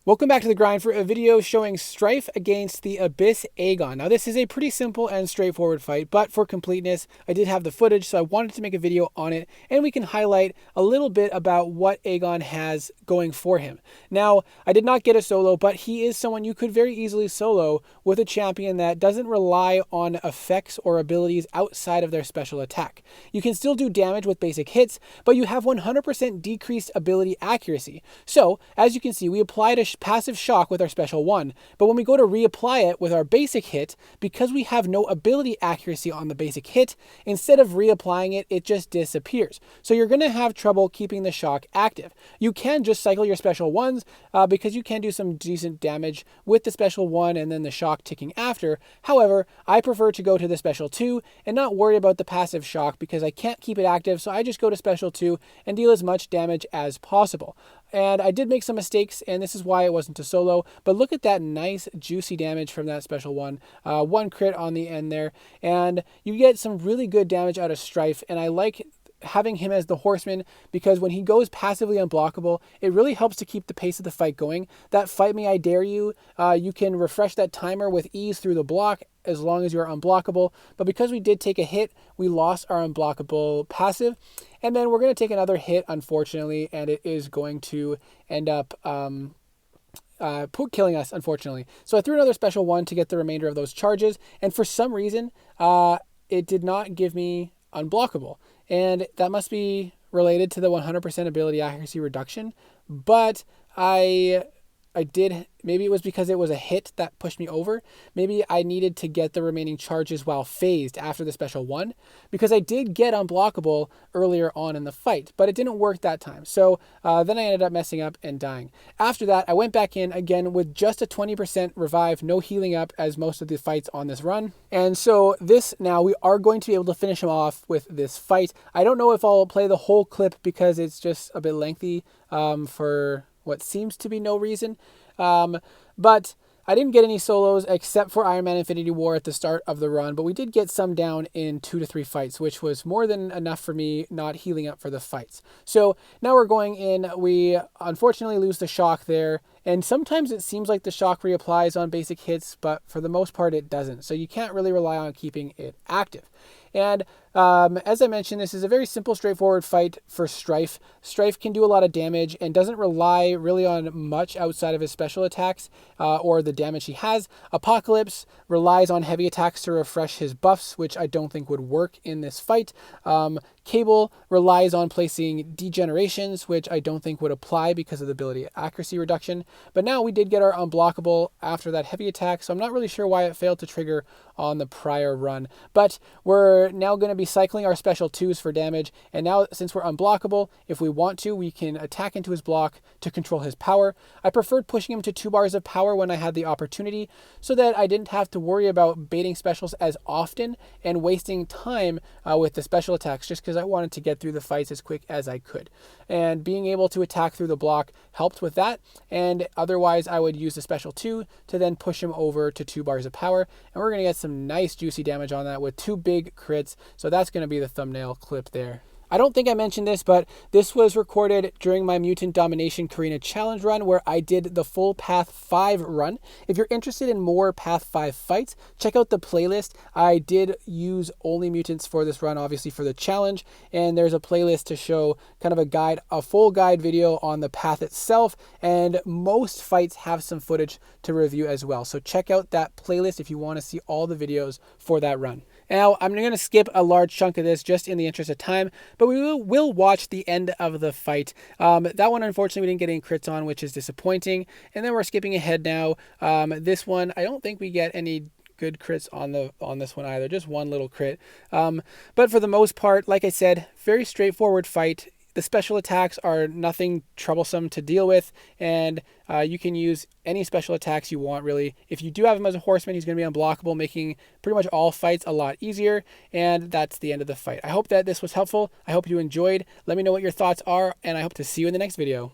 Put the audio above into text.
Welcome back to The Grind for a video showing Stryfe against the Abyss Aegon. Now this is a pretty simple and straightforward fight, but for completeness, I did have the footage, so I wanted to make a video on it, and we can highlight a little bit about what Aegon has going for him. Now, I did not get a solo, but he is someone you could very easily solo with a champion that doesn't rely on effects or abilities outside of their special attack. You can still do damage with basic hits, but you have 100% decreased ability accuracy. So, as you can see, we applied a passive shock with our special 1, but when we go to reapply it with our basic hit, because we have no ability accuracy on the basic hit, instead of reapplying it, it just disappears. So you're going to have trouble keeping the shock active. You can just cycle your special 1s because you can do some decent damage with the special 1 and then the shock ticking after. However, I prefer to go to the special 2 and not worry about the passive shock because I can't keep it active, so I just go to special 2 and deal as much damage as possible. And I did make some mistakes, and this is why it wasn't a solo, but look at that nice juicy damage from that special 1. 1 crit on the end there, and you get some really good damage out of Stryfe, and I like having him as the horseman because when he goes passively unblockable, it really helps to keep the pace of the fight going. That fight me I dare you, you can refresh that timer with ease through the block as long as you're unblockable, but because we did take a hit, we lost our unblockable passive, and then we're going to take another hit, unfortunately, and it is going to end up killing us, unfortunately. So I threw another special 1 to get the remainder of those charges, and for some reason, it did not give me unblockable, and that must be related to the 100% ability accuracy reduction, but I did, maybe it was because it was a hit that pushed me over. Maybe I needed to get the remaining charges while phased after the special 1, because I did get unblockable earlier on in the fight, but it didn't work that time. So then I ended up messing up and dying. After that, I went back in again with just a 20% revive, no healing up as most of the fights on this run. And so now we are going to be able to finish him off with this fight. I don't know if I'll play the whole clip because it's just a bit lengthy for what seems to be no reason. But I didn't get any solos except for Iron Man Infinity War at the start of the run, but we did get some down in 2 to 3 fights, which was more than enough for me not healing up for the fights. So now we're going in. We unfortunately lose the shock there, and sometimes it seems like the shock reapplies on basic hits, but for the most part it doesn't. So you can't really rely on keeping it active. And as I mentioned, this is a very simple, straightforward fight for Stryfe. Stryfe can do a lot of damage and doesn't rely really on much outside of his special attacks or the damage he has. Apocalypse relies on heavy attacks to refresh his buffs, which I don't think would work in this fight. Cable relies on placing degenerations, which I don't think would apply because of the ability accuracy reduction. But now we did get our unblockable after that heavy attack, so I'm not really sure why it failed to trigger on the prior run. But we're now going to be cycling our special 2s for damage, and now since we're unblockable, if we want to, we can attack into his block to control his power. I preferred pushing him to 2 bars of power when I had the opportunity so that I didn't have to worry about baiting specials as often and wasting time with the special attacks, just because I wanted to get through the fights as quick as I could. And being able to attack through the block helped with that, and otherwise I would use the special 2 to then push him over to 2 bars of power, and we're going to get some nice juicy damage on that with 2 big crits, so that's going to be the thumbnail clip there. I don't think I mentioned this, but this was recorded during my Mutant Domination Carina challenge run where I did the full Path 5 run. If you're interested in more Path 5 fights, check out the playlist. I did use only mutants for this run, obviously for the challenge, and there's a playlist to show kind of a full guide video on the path itself, and most fights have some footage to review as well. So check out that playlist if you want to see all the videos for that run. Now, I'm going to skip a large chunk of this just in the interest of time, but we will watch the end of the fight. That one, unfortunately, we didn't get any crits on, which is disappointing. And then we're skipping ahead now. This one, I don't think we get any good crits on this one either, just one little crit. But for the most part, like I said, very straightforward fight. The special attacks are nothing troublesome to deal with, and you can use any special attacks you want, really. If you do have him as a horseman, he's going to be unblockable, making pretty much all fights a lot easier, and that's the end of the fight. I hope that this was helpful. I hope you enjoyed. Let me know what your thoughts are, and I hope to see you in the next video.